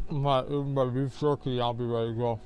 My beef jerky, I'll be ready to go.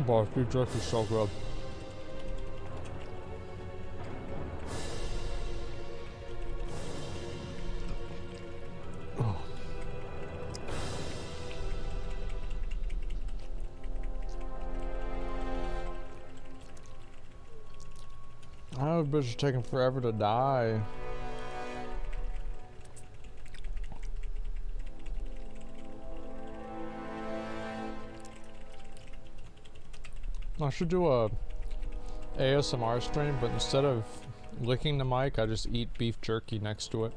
Boy, beef jerky is so good. I know the bitch is taking forever to die. I should do a ASMR stream, but instead of licking the mic, I just eat beef jerky next to it.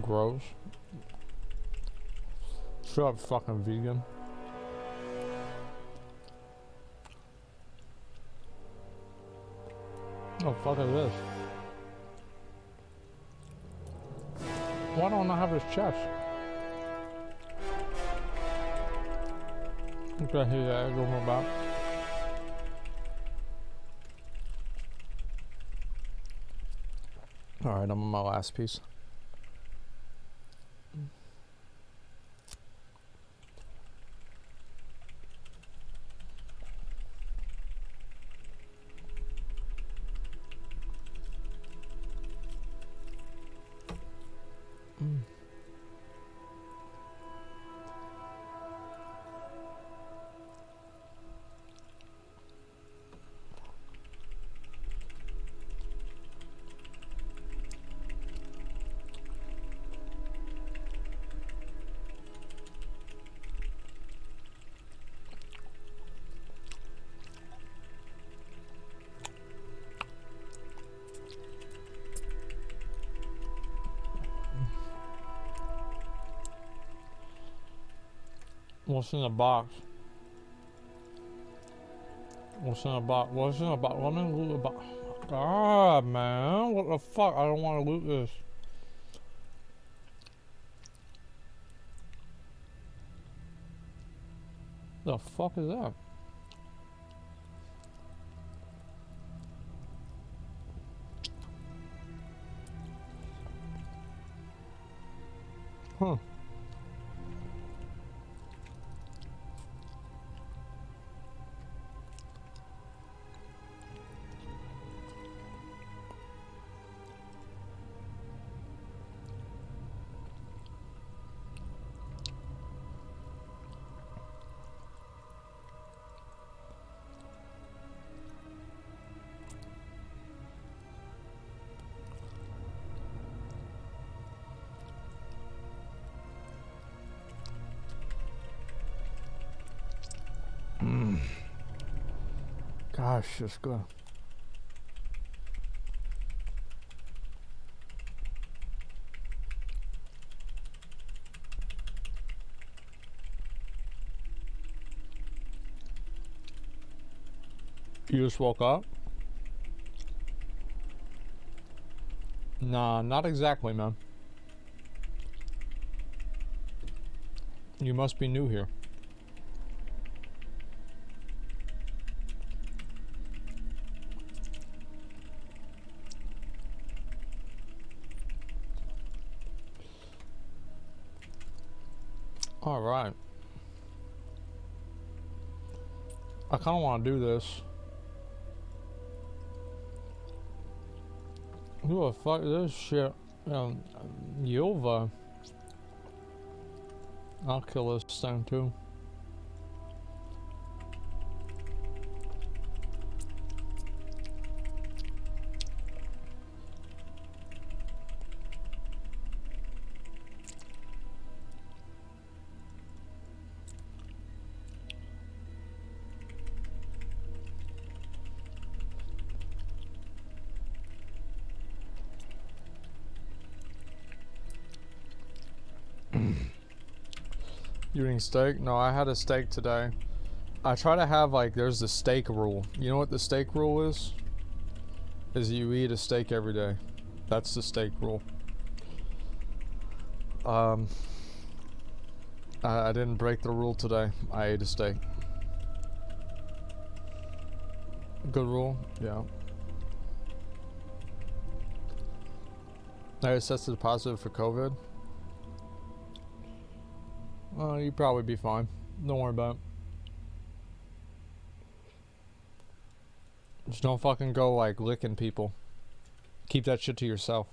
Gross. Shut up, fucking vegan. What the fuck is this? Why don't I have his chest? Okay, here's that going about. Alright, I'm on my last piece. What's in the box? What's in the box? What's in the box? Let me loot the box. God, man. What the fuck? I don't want to loot this. The fuck is that? Huh. it's just good. You just woke up? Nah, not exactly, man. You must be new here. All right. I kind of want to do this. Who the fuck is this shit? Yulva. I'll kill this thing too. You eating steak? No, I had a steak today. I try to have like, there's the steak rule. You know what the steak rule is? Is you eat a steak every day. That's the steak rule. I didn't break the rule today. I ate a steak. Good rule? Yeah. I tested positive for COVID. You'd probably be fine. Don't worry about it. Just don't fucking go like licking people. Keep that shit to yourself.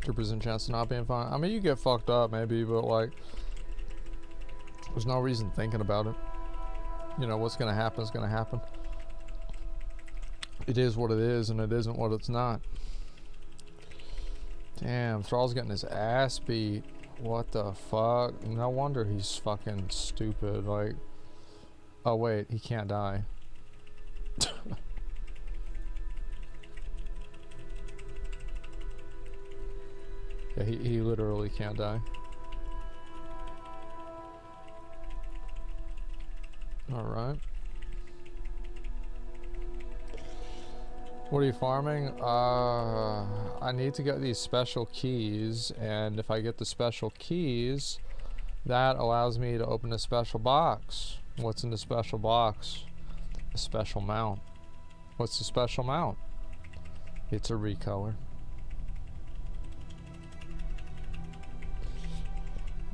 % chance of not being fine. I mean, you get fucked up maybe, but like, there's no reason thinking about it. You know, what's gonna happen is gonna happen. It is what it is, and it isn't what it's not. Damn, Thrall's getting his ass beat. What the fuck? No wonder he's fucking stupid. Like, oh wait, he can't die. Yeah, he literally can't die. Alright. What are you farming? I need to get these special keys, and if I get the special keys, that allows me to open a special box. What's in the special box? A special mount. What's the special mount? It's a recolor.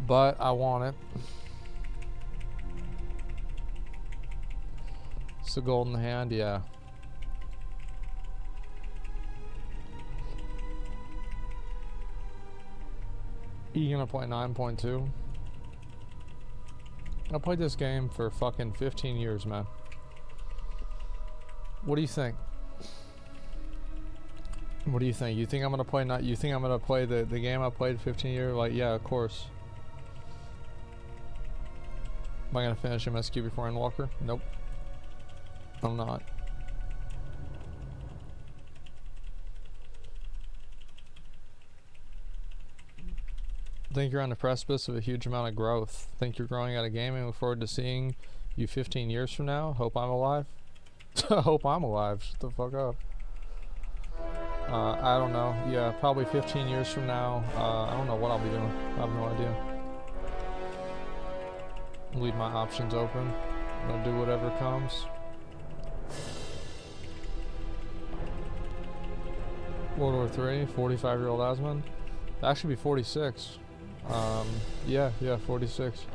But I want it. It's the golden hand, yeah. You gonna play 9.2? I played this game for fucking 15 years, man. What do you think? What do you think? You think I'm gonna play you think I'm gonna play the game I played 15 years? Like, yeah, of course. Am I gonna finish MSQ before Endwalker? Nope. I'm not. Think you're on the precipice of a huge amount of growth. Think you're growing out of gaming. Look forward to seeing you 15 years from now. Hope I'm alive. Hope I'm alive. Shut the fuck up. I don't know. Yeah, probably 15 years from now. I don't know what I'll be doing. I have no idea. Leave my options open. I'm gonna do whatever comes. World War 3, 45-year-old Asmund. Actually be 46. Yeah, 46.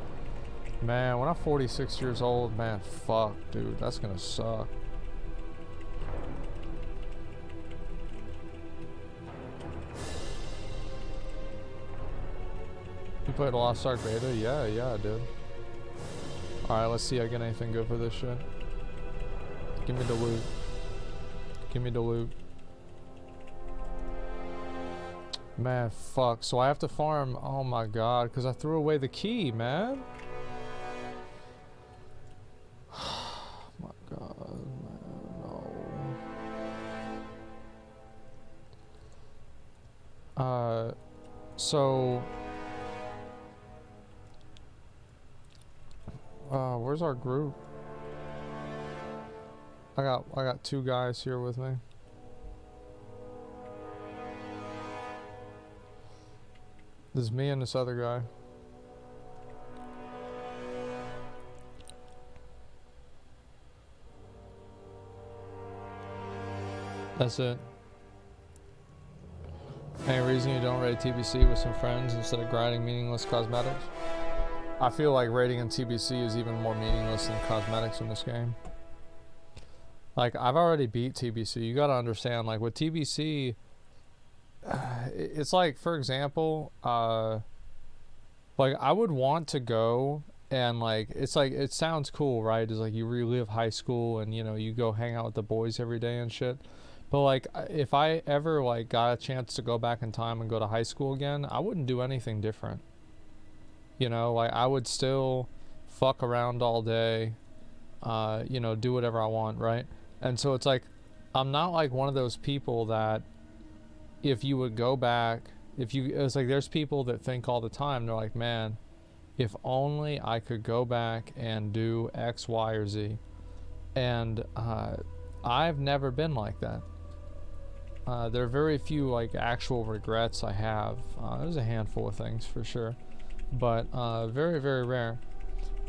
Man, when I'm 46 years old, man, fuck, dude, that's gonna suck. You played a Lost Ark beta? Yeah, I did. Alright, let's see if I get anything good for this shit. Give me the loot. Give me the loot. Man, fuck. So I have to farm. Oh my god, because I threw away the key, man. Oh my god, man. No. So. Where's our group? I got two guys here with me. This is me and this other guy. That's it. Any reason you don't raid TBC with some friends instead of grinding meaningless cosmetics? I feel like raiding in TBC is even more meaningless than cosmetics in this game. Like, I've already beat TBC. You gotta understand, like, with TBC, it's like, for example, like, I would want to go and, like, it's like, it sounds cool, right? It's like you relive high school and, you know, you go hang out with the boys every day and shit. But, like, if I ever, like, got a chance to go back in time and go to high school again, I wouldn't do anything different. You know, like, I would still fuck around all day, you know, do whatever I want, right? And so it's like, I'm not like one of those people that if you would go back, it's like there's people that think all the time, they're like, man, if only I could go back and do X, Y, or Z. And I've never been like that. There are very few like actual regrets I have. There's a handful of things for sure, but very, very rare.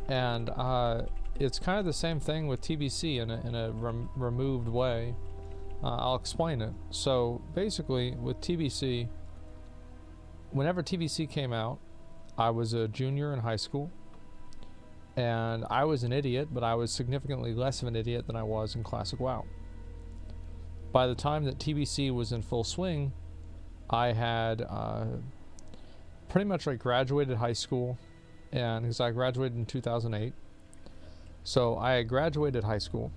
And it's kind of the same thing with TBC in a removed way. I'll explain it. So basically with TBC, whenever TBC came out, I was a junior in high school and I was an idiot, but I was significantly less of an idiot than I was in Classic WoW. By the time that TBC was in full swing, I had pretty much like graduated high school, and because I graduated in 2008, so I had graduated high school,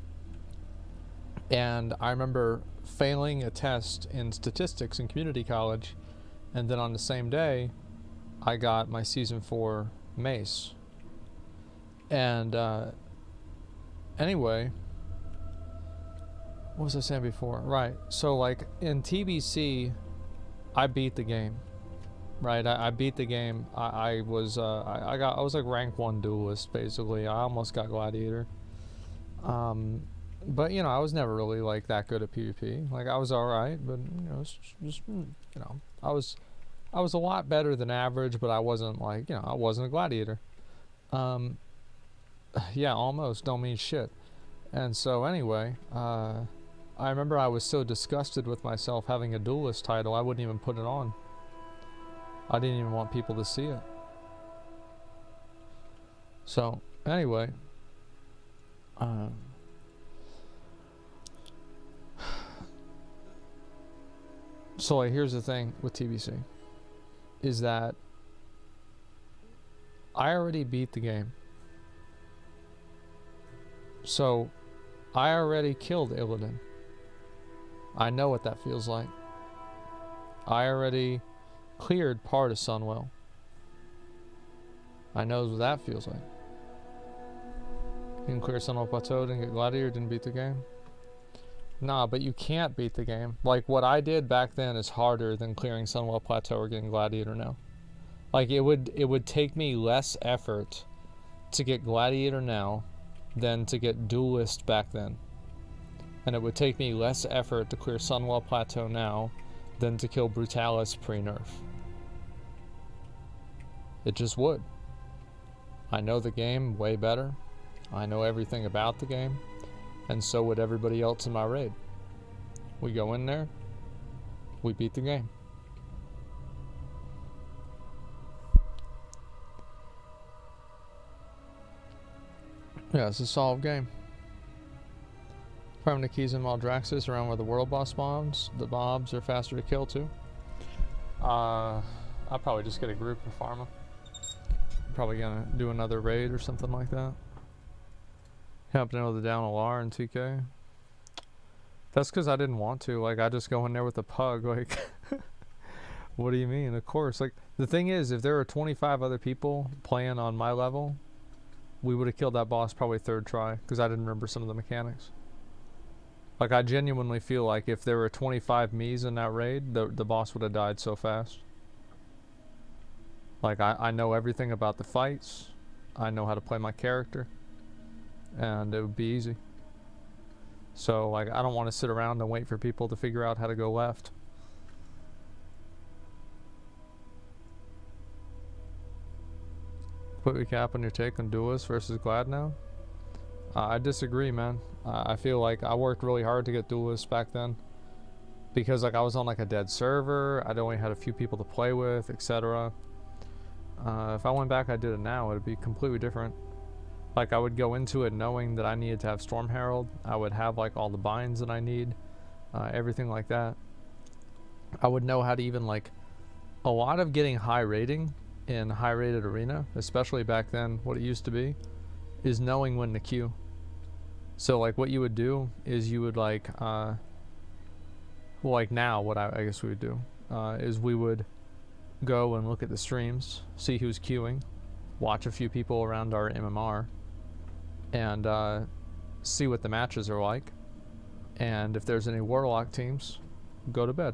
and I remember failing a test in statistics in community college, and then on the same day, I got my season 4 mace. And anyway, what was I saying before? Right, so like in TBC, I beat the game. Right, I beat the game. I was like rank 1 duelist basically. I almost got gladiator. But you know, I was never really like that good at PvP. Like I was alright, but you know, it's just you know, I was a lot better than average, but I wasn't like, you know, I wasn't a gladiator. Yeah, almost don't mean shit. And so anyway, I remember I was so disgusted with myself having a duelist title, I wouldn't even put it on. I didn't even want people to see it. So, anyway. So, like, here's the thing with TBC. Is that I already beat the game. So, I already killed Illidan. I know what that feels like. I already cleared part of Sunwell. I know what that feels like. You can clear Sunwell Plateau, didn't get Gladiator, didn't beat the game. Nah, but you can't beat the game. Like, what I did back then is harder than clearing Sunwell Plateau or getting Gladiator now. Like, it would take me less effort to get Gladiator now than to get Duelist back then. And it would take me less effort to clear Sunwell Plateau now than to kill Brutalis pre-nerf. It just would. I know the game way better. I know everything about the game. And so would everybody else in my raid. We go in there. We beat the game. Yeah, it's a solid game. Farming the keys in Maldraxxus around where the world boss spawns. The mobs are faster to kill too. I'll probably just get a group and farm them. Probably gonna do another raid or something like that. Happening with the down LR and TK. That's because I didn't want to. Like, I just go in there with a pug. Like, What do you mean? Of course. Like, the thing is, if there were 25 other people playing on my level, we would have killed that boss probably third try, because I didn't remember some of the mechanics. Like, I genuinely feel like if there were 25 me's in that raid, the boss would have died so fast. Like, I know everything about the fights. I know how to play my character. And it would be easy. So, like, I don't want to sit around and wait for people to figure out how to go left. Put your cap on your take on Duelist versus Glad now? I disagree, man. I feel like I worked really hard to get Duelist back then. Because, like, I was on, like, a dead server. I'd only had a few people to play with, etc. If I went back, I did it now, it'd be completely different. Like, I would go into it knowing that I needed to have Storm Herald. I would have, like, all the binds that I need. Everything like that. I would know how to even, like... A lot of getting high rating in high rated arena, especially back then, what it used to be, is knowing when to queue. So, like, what you would do is you would, like, well, like now, what I guess we would do, is we would go and look at the streams, see who's queuing, watch a few people around our MMR, and see what the matches are like, and if there's any Warlock teams, go to bed.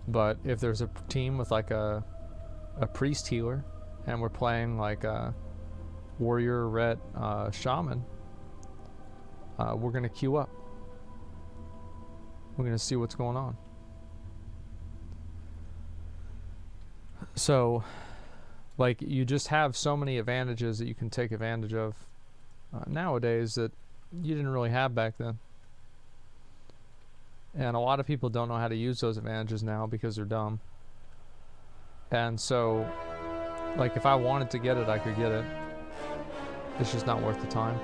But if there's a team with like a priest healer, and we're playing like a warrior, ret, shaman, we're gonna queue up. We're gonna see what's going on. So, like, you just have so many advantages that you can take advantage of nowadays that you didn't really have back then. And a lot of people don't know how to use those advantages now because they're dumb. And so, like, if I wanted to get it, I could get it. It's just not worth the time.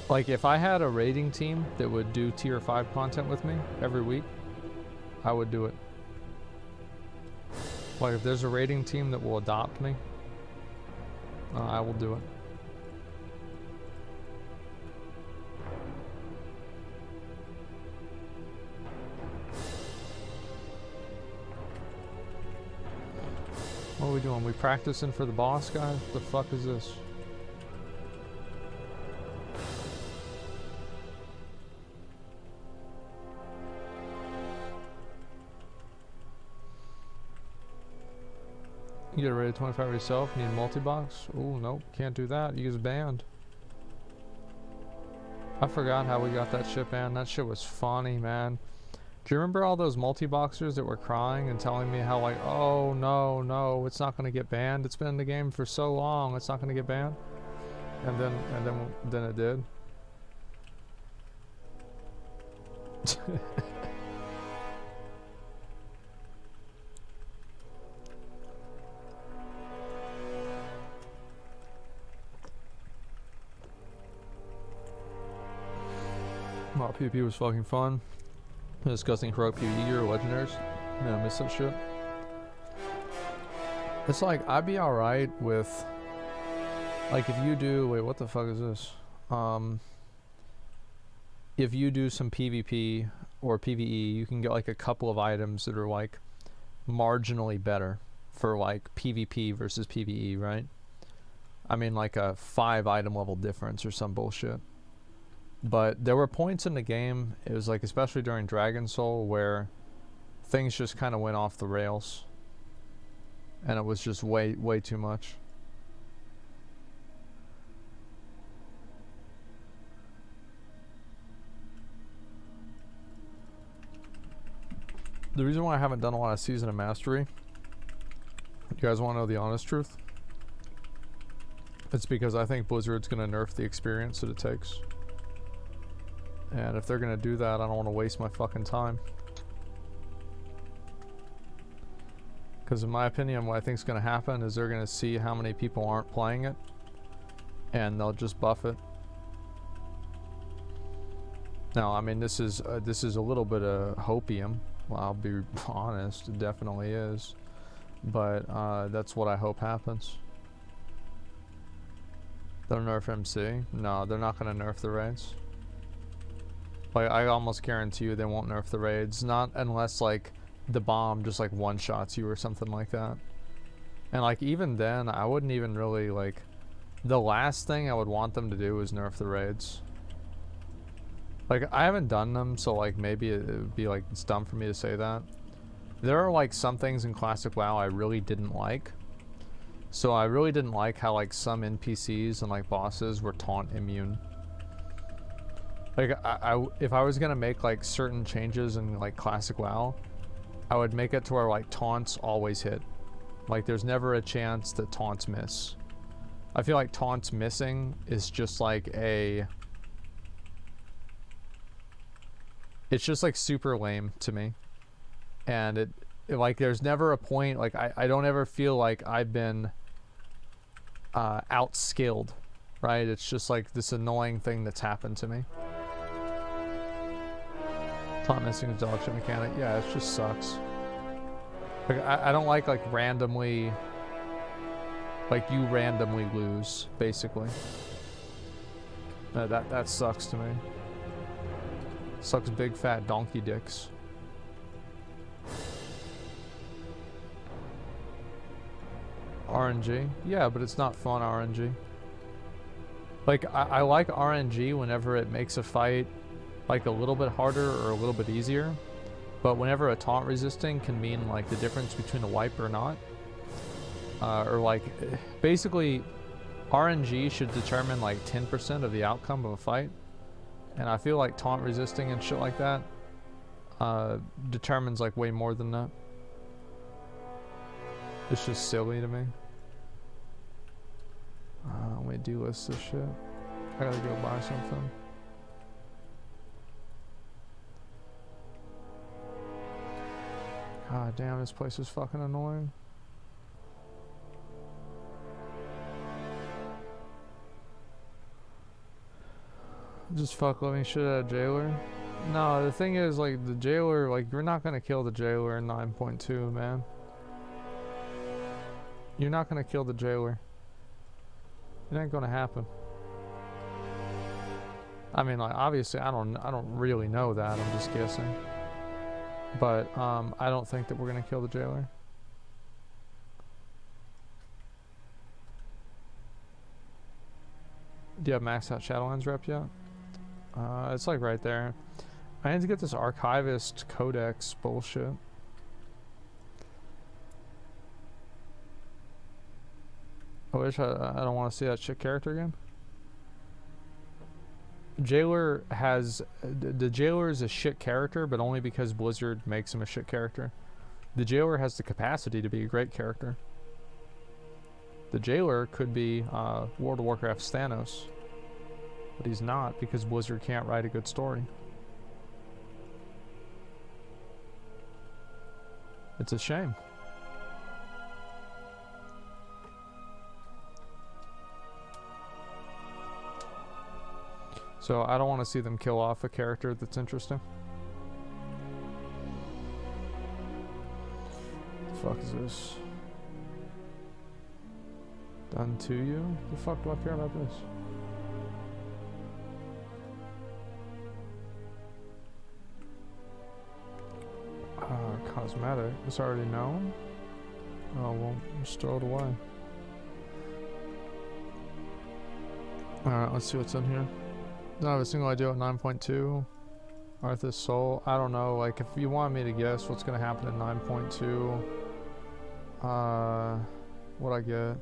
Like, if I had a raiding team that would do tier 5 content with me every week, I would do it. Like, if there's a raiding team that will adopt me, I will do it. What are we doing? We practicing for the boss guy? What the fuck is this? You get a rated 25 yourself, need multi-box? Oh, nope, can't do that. You get banned. I forgot how we got that shit banned. That shit was funny, man. Do you remember all those multi-boxers that were crying and telling me how, like, oh, no, it's not going to get banned. It's been in the game for so long, it's not going to get banned. And then it did. Wow, PvP was fucking fun. Discussing heroic PvE or legendaries. Man, I miss that shit. It's like, I'd be alright with, like, if you do, wait, what the fuck is this? If you do some PvP or PvE, you can get like a couple of items that are like marginally better for like PvP versus PvE, right? I mean, like a 5 item level difference or some bullshit. But there were points in the game, it was like, especially during Dragon Soul, where things just kind of went off the rails. And it was just way too much. The reason why I haven't done a lot of Season of Mastery, you guys want to know the honest truth? It's because I think Blizzard's going to nerf the experience that it takes. And if they're going to do that, I don't want to waste my fucking time. Because in my opinion, what I think is going to happen is they're going to see how many people aren't playing it, and they'll just buff it. Now, I mean, this is a little bit of hopium. Well, I'll be honest, it definitely is. But that's what I hope happens. They'll nerf MC? No, they're not gonna nerf the raids. Like, I almost guarantee you they won't nerf the raids. Not unless, like, the bomb just, like, one-shots you or something like that. And, like, even then, I wouldn't even really, like... The last thing I would want them to do is nerf the raids. Like, I haven't done them, so, like, maybe it would be, like, it's dumb for me to say that. There are, like, some things in Classic WoW I really didn't like. So I really didn't like how, like, some NPCs and, like, bosses were taunt immune. Like, if I was gonna make, like, certain changes in, like, Classic WoW, I would make it to where, like, taunts always hit. Like, there's never a chance that taunts miss. I feel like taunts missing is just, like, a... It's just, like, super lame to me. And it like, there's never a point, like, I don't ever feel like I've been outskilled, right? It's just, like, this annoying thing that's happened to me. Taunt missing is dog shit mechanic. Yeah, it just sucks. Like, I don't like randomly... Like, you randomly lose, basically. That sucks to me. Sucks big fat donkey dicks. RNG? Yeah, but it's not fun RNG. Like, I like RNG whenever it makes a fight, like, a little bit harder or a little bit easier. But whenever a taunt resisting can mean, like, the difference between a wipe or not. Or, like, basically, RNG should determine, like, 10% of the outcome of a fight. And I feel like taunt resisting and shit like that determines, like, way more than that. It's just silly to me. Let me delist this shit. I gotta go buy something. God damn, this place is fucking annoying. Just fuck letting shit out of Jailer. No, the thing is, like, the Jailer, like, you're not gonna kill the Jailer in 9.2, man. You're not gonna kill the Jailer. It ain't gonna happen. I mean, like, obviously, I don't really know that. I'm just guessing. But I don't think that we're gonna kill the Jailer. Do you have maxed out Shadowlands rep yet? It's like right there. I need to get this Archivist Codex bullshit. I wish I don't want to see that shit character again. Jailer has... The Jailer is a shit character, but only because Blizzard makes him a shit character. The Jailer has the capacity to be a great character. The Jailer could be World of Warcraft's Thanos. But he's not, because Blizzard can't write a good story. It's a shame. So I don't want to see them kill off a character that's interesting. What the fuck is this? Done to you? The fuck do I care about this? Cosmetic. It's already known? Oh, well, just throw it away. Alright, let's see what's in here. Don't have a single idea what 9.2. Arthur's Soul. I don't know. Like, if you want me to guess what's going to happen in 9.2. What'd I get?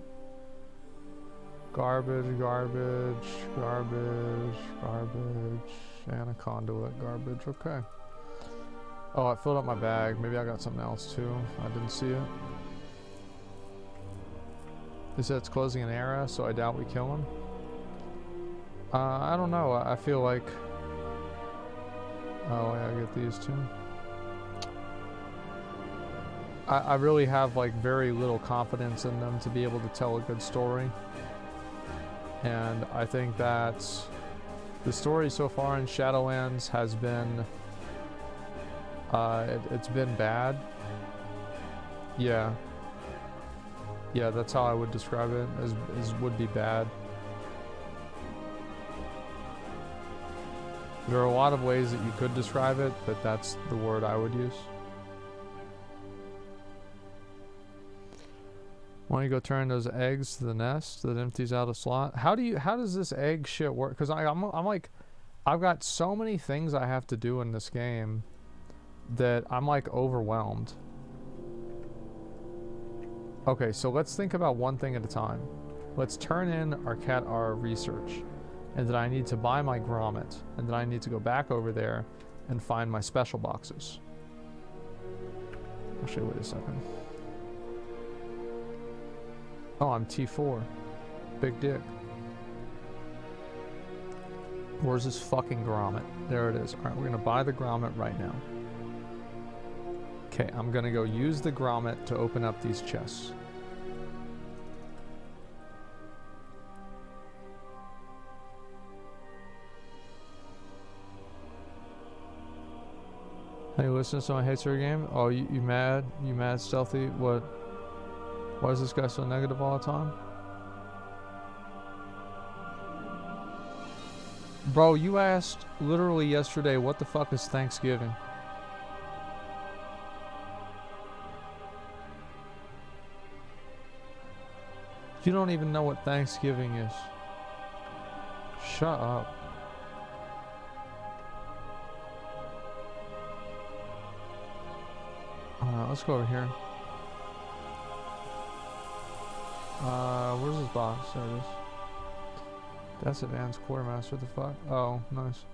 Garbage, garbage, garbage, garbage, and a conduit. Garbage. Okay. Oh, I filled up my bag. Maybe I got something else too. I didn't see it. They said it's closing an era, so I doubt we kill him. I don't know. I feel like... Oh, yeah, I get these too. I really have, like, very little confidence in them to be able to tell a good story. And I think that the story so far in Shadowlands has been... it's been bad. Yeah. Yeah, that's how I would describe it, as would be bad. There are a lot of ways that you could describe it, but that's the word I would use. Why don't you go turn those eggs to the nest that empties out a slot? How does this egg shit work? Because I'm like, I've got so many things I have to do in this game that I'm like overwhelmed. Okay, so let's think about one thing at a time. Let's turn in our research, and then I need to buy my grommet, and then I need to go back over there and find my special boxes. Actually, wait a second. Oh, I'm T4. Big dick. Where's this fucking grommet? There it is. Alright, we're gonna buy the grommet right now. Okay, I'm gonna go use the grommet to open up these chests. Hey, listen to someone hates your game? Oh, you mad? You mad, Stealthy? What? Why is this guy so negative all the time? Bro, you asked literally yesterday, what the fuck is Thanksgiving? You don't even know what Thanksgiving is. Shut up. Let's go over here. Where's this box? There it is. That's advanced quartermaster. The fuck? Oh, nice.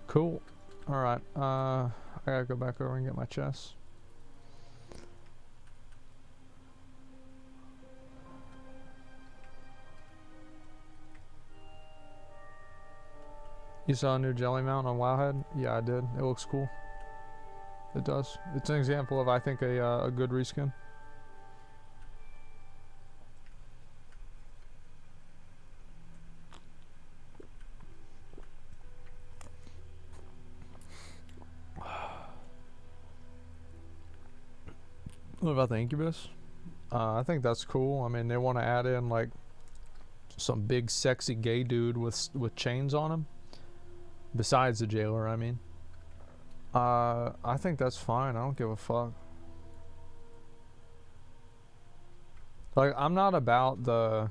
Cool. Alright. I gotta go back over and get my chest. You saw a new jelly mount on Wowhead? Yeah, I did. It looks cool. It does. It's an example of, I think, a good reskin. What about the Incubus? I think that's cool. I mean, they want to add in like some big sexy gay dude with chains on him. Besides the jailer, I mean. I think that's fine. I don't give a fuck. Like, I'm not about the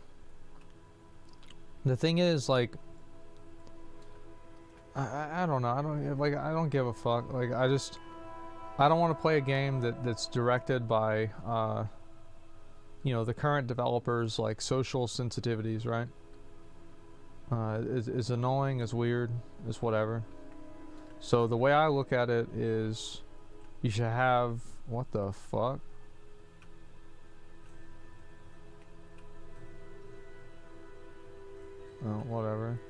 thing is, like, I don't know. I don't give a fuck. Like, I don't want to play a game that's directed by you know, the current developers, like, social sensitivities, right? It's annoying, it's weird, it's whatever. So the way I look at it is, you should have, what the fuck? Oh, whatever.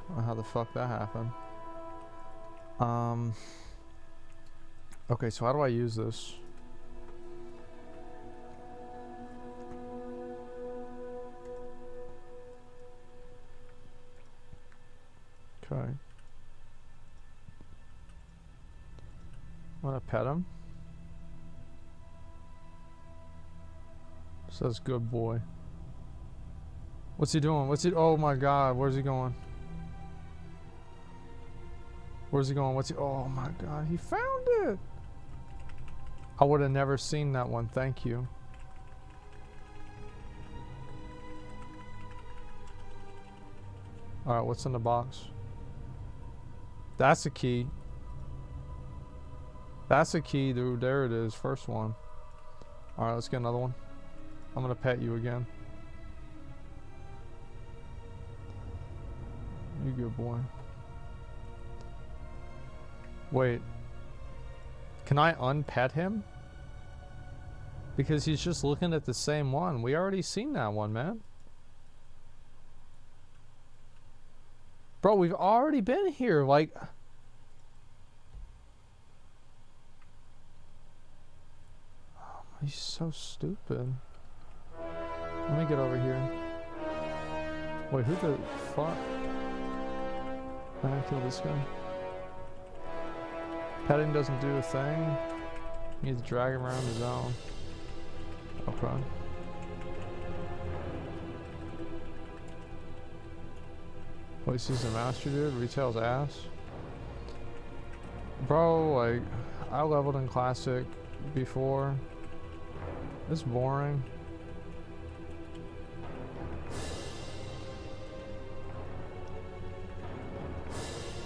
I don't know how the fuck that happened. Okay, so how do I use this? Okay. Wanna pet him? Says good boy. What's he doing? Oh my god, where's he going? Where's he going? Oh my god, he found it! I would have never seen that one, thank you. Alright, what's in the box? That's a key. That's a key, dude. There it is. First one. Alright, let's get another one. I'm gonna pet you again. You good boy. Wait. Can I unpet him? Because he's just looking at the same one. We already seen that one, man. Bro, we've already been here. Like... Oh, he's so stupid. Let me get over here. Wait, who the fuck? Can I kill this guy? Petting doesn't do a thing. You need to drag him around the zone. Okay. Voices the master dude, retail's ass. Bro, like, I leveled in classic before. It's boring.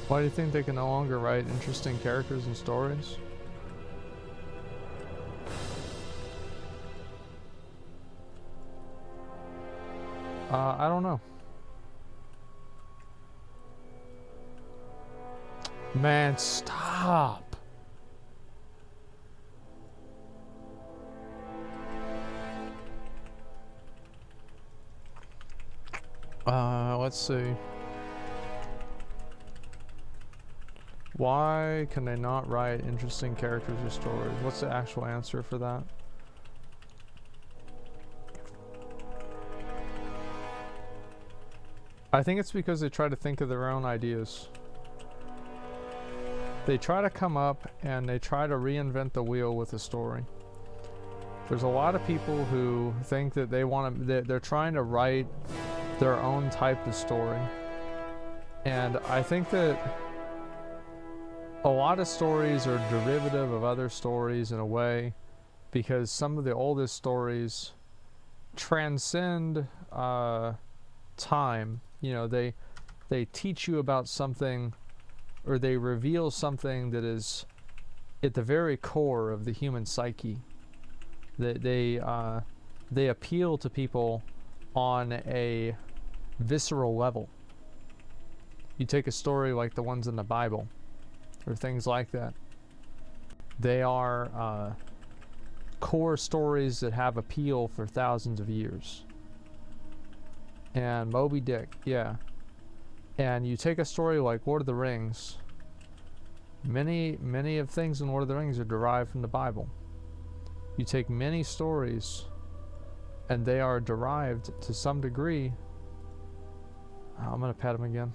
Why do you think they can no longer write interesting characters and stories? I don't know. Man, stop. Let's see. Why can they not write interesting characters or stories? What's the actual answer for that? I think it's because they try to think of their own ideas. They try to come up and they try to reinvent the wheel with a story. There's a lot of people who think that they want to, they're trying to write their own type of story. And I think that a lot of stories are derivative of other stories in a way, because some of the oldest stories transcend time. You know, they teach you about something, or they reveal something that is at the very core of the human psyche. They appeal to people on a visceral level. You take a story like the ones in the Bible, or things like that. They are core stories that have appeal for thousands of years. And Moby Dick, yeah. And you take a story like Lord of the Rings. Many of things in Lord of the Rings are derived from the Bible. You take many stories, and they are derived to some degree. Oh, I'm gonna pet him again.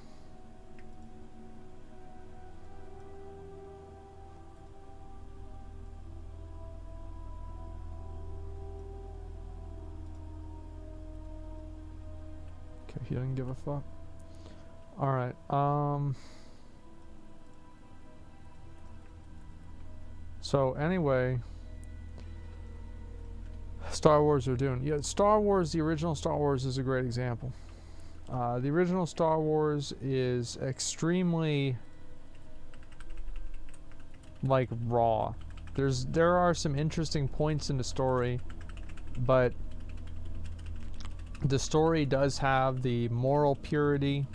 Okay, he doesn't give a fuck. Alright, so anyway, Star Wars are doing, yeah, Star Wars, the original Star Wars is a great example. The original Star Wars is extremely, like, raw. There are some interesting points in the story, but the story does have the moral purity,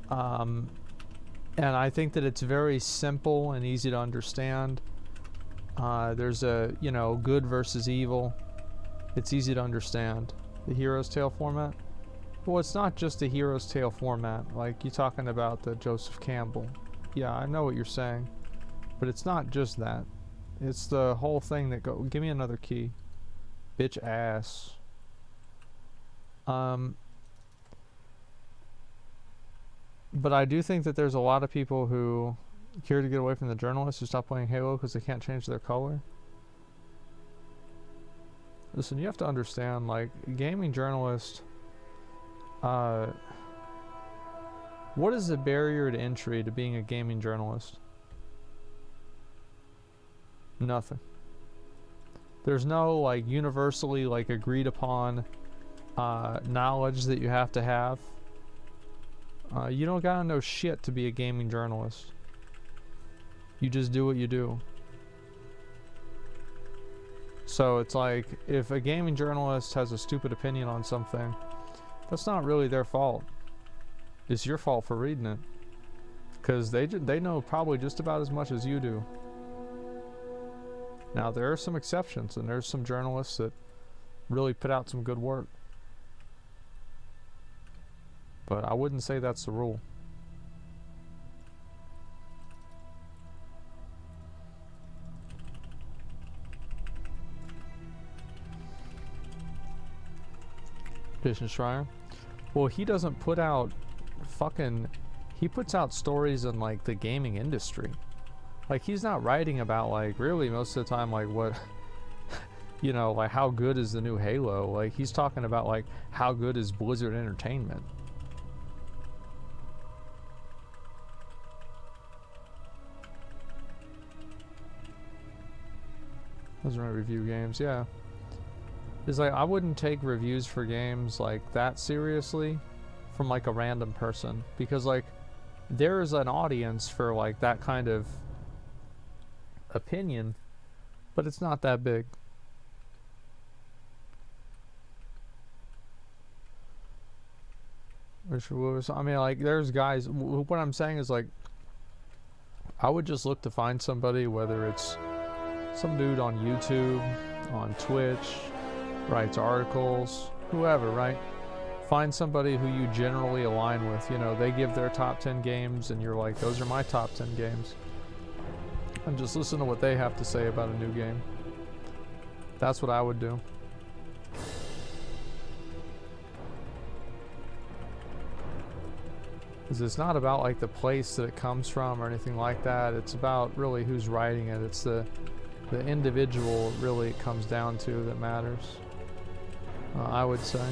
and I think that it's very simple and easy to understand. There's a, you know, good versus evil. It's easy to understand. The hero's tale format? Well, it's not just the hero's tale format. Like, you're talking about the Joseph Campbell. Yeah, I know what you're saying. But it's not just that. It's the whole thing that go. Give me another key. Bitch ass. But I do think that there's a lot of people who care to get away from the journalists who stop playing Halo because they can't change their color. Listen, you have to understand, like, gaming journalist, what is the barrier to entry to being a gaming journalist? Nothing. There's no, like, universally, like, agreed upon knowledge that you have to have. You don't gotta know shit to be a gaming journalist. You just do what you do. So it's like, if a gaming journalist has a stupid opinion on something, that's not really their fault. It's your fault for reading it. Because they know probably just about as much as you do. Now, there are some exceptions, and there's some journalists that really put out some good work. But I wouldn't say that's the rule. Jason Schreier? Well, he doesn't put out fucking... He puts out stories in, like, the gaming industry. Like, he's not writing about, like, really most of the time, like, what... you know, like, how good is the new Halo? Like, he's talking about, like, how good is Blizzard Entertainment? Doesn't really review games, yeah. It's like, I wouldn't take reviews for games like that seriously from like a random person, because like there's an audience for like that kind of opinion, but it's not that big. Which was, I mean, like, there's guys, what I'm saying is like, I would just look to find somebody, whether it's some dude on YouTube, on Twitch, writes articles, whoever, right? Find somebody who you generally align with. You know, they give their top 10 games and you're like, those are my top 10 games. And just listen to what they have to say about a new game. That's what I would do. Because it's not about like the place that it comes from or anything like that. It's about really who's writing it. It's the individual really it comes down to that matters. I would say.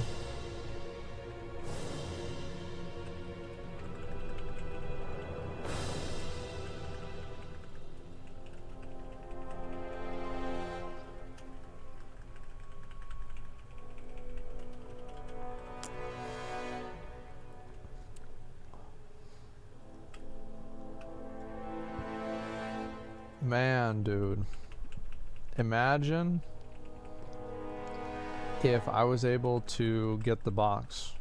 Man, dude. Imagine if I was able to get the box.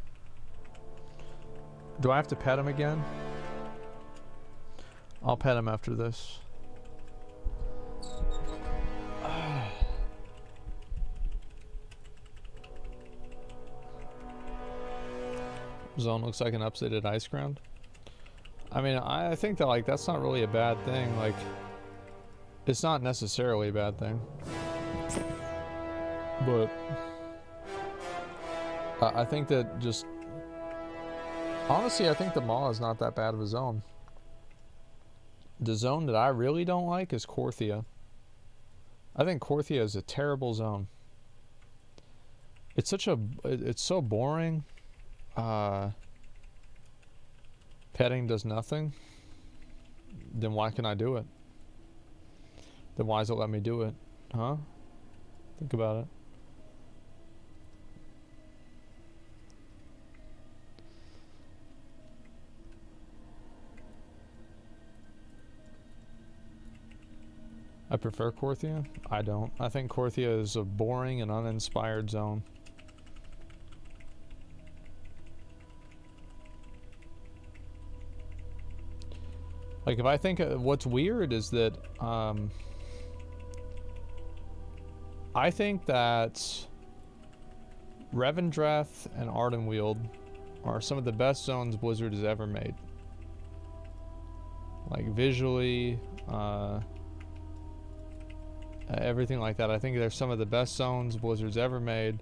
Do I have to pet him again? I'll pet him after this. Zone looks like an updated ice ground. I mean, I think that like that's not really a bad thing. Like, it's not necessarily a bad thing, but I think that just honestly, I think the Maw is not that bad of a zone. The zone that I really don't like is Korthia. I think Korthia is a terrible zone. It's so boring. Petting does nothing. Then why can I do it? Then why does it let me do it? Huh? Think about it. I prefer Korthia? I don't. I think Korthia is a boring and uninspired zone. Like, if I think what's weird is that I think that Revendreth and Ardenweald are some of the best zones Blizzard has ever made. Like, visually, everything like that. I think they're some of the best zones Blizzard's ever made.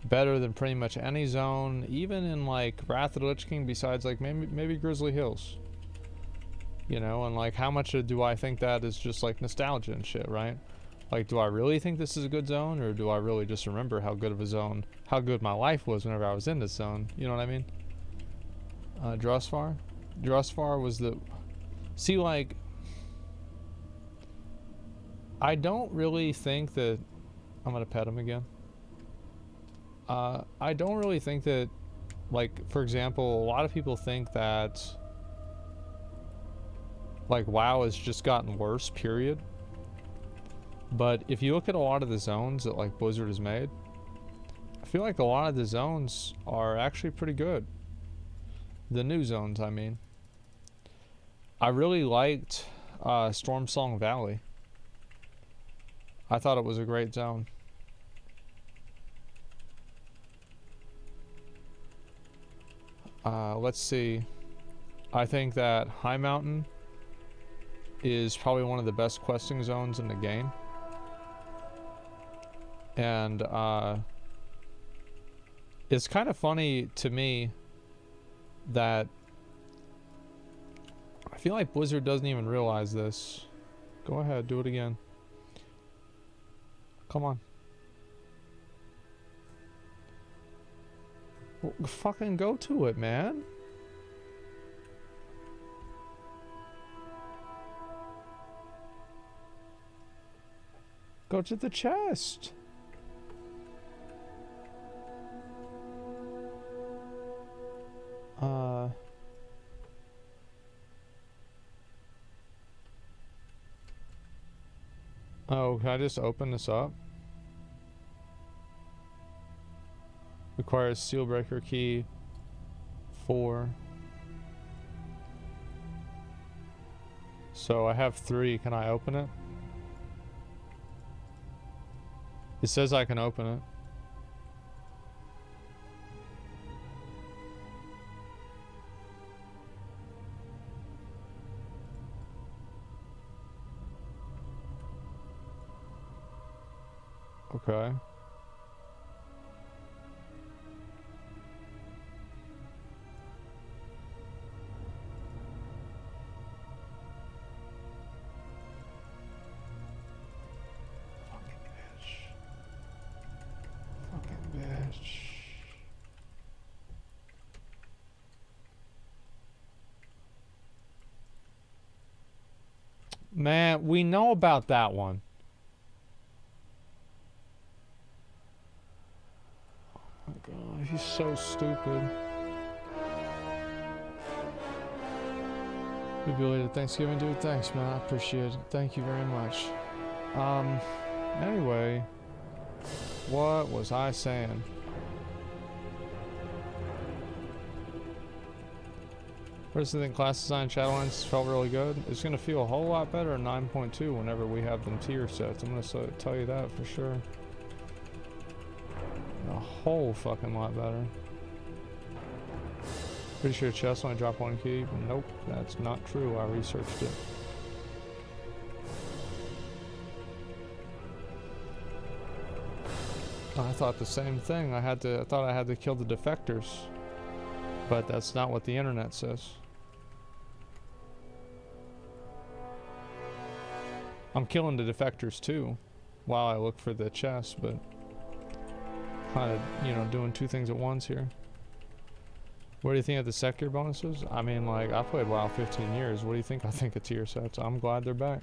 Better than pretty much any zone, even in like Wrath of the Lich King, besides like maybe Grizzly Hills. You know, and like how much do I think that is just like nostalgia and shit, right? Like, do I really think this is a good zone, or do I really just remember how good of a zone, how good my life was whenever I was in this zone? You know what I mean? Drusvar? Drusvar was the... See, like... I don't really think that... I'm gonna pet him again. I don't really think that, like, for example, a lot of people think that, like, WoW has just gotten worse, period. But if you look at a lot of the zones that, like, Blizzard has made, I feel like a lot of the zones are actually pretty good. The new zones, I mean. I really liked Stormsong Valley. I thought it was a great zone. Let's see. I think that High Mountain is probably one of the best questing zones in the game. And it's kind of funny to me that I feel like Blizzard doesn't even realize this. Go ahead, do it again. Come on. Well, fucking go to it, man. Go to the chest. Oh, can I just open this up? Requires seal breaker key 4. So I have 3. Can I open it? It says I can open it. Okay. Man, we know about that one. Oh my god, he's so stupid. We belated Thanksgiving, dude. Thanks, man. I appreciate it. Thank you very much. Anyway, what was I saying? First, I think class design Shadowlands felt really good. It's going to feel a whole lot better in 9.2 whenever we have them tier sets. I'm going to tell you that for sure. A whole fucking lot better. Pretty sure chest only drop 1 key. Nope, that's not true. I researched it. I thought the same thing. I thought I had to kill the defectors. But that's not what the internet says. I'm killing the defectors too, while I look for the chest, but kind of, you know, doing 2 things at once here. What do you think of the sector bonuses? I mean, like, I played WoW 15 years. What do you think I think of tier sets? I'm glad they're back.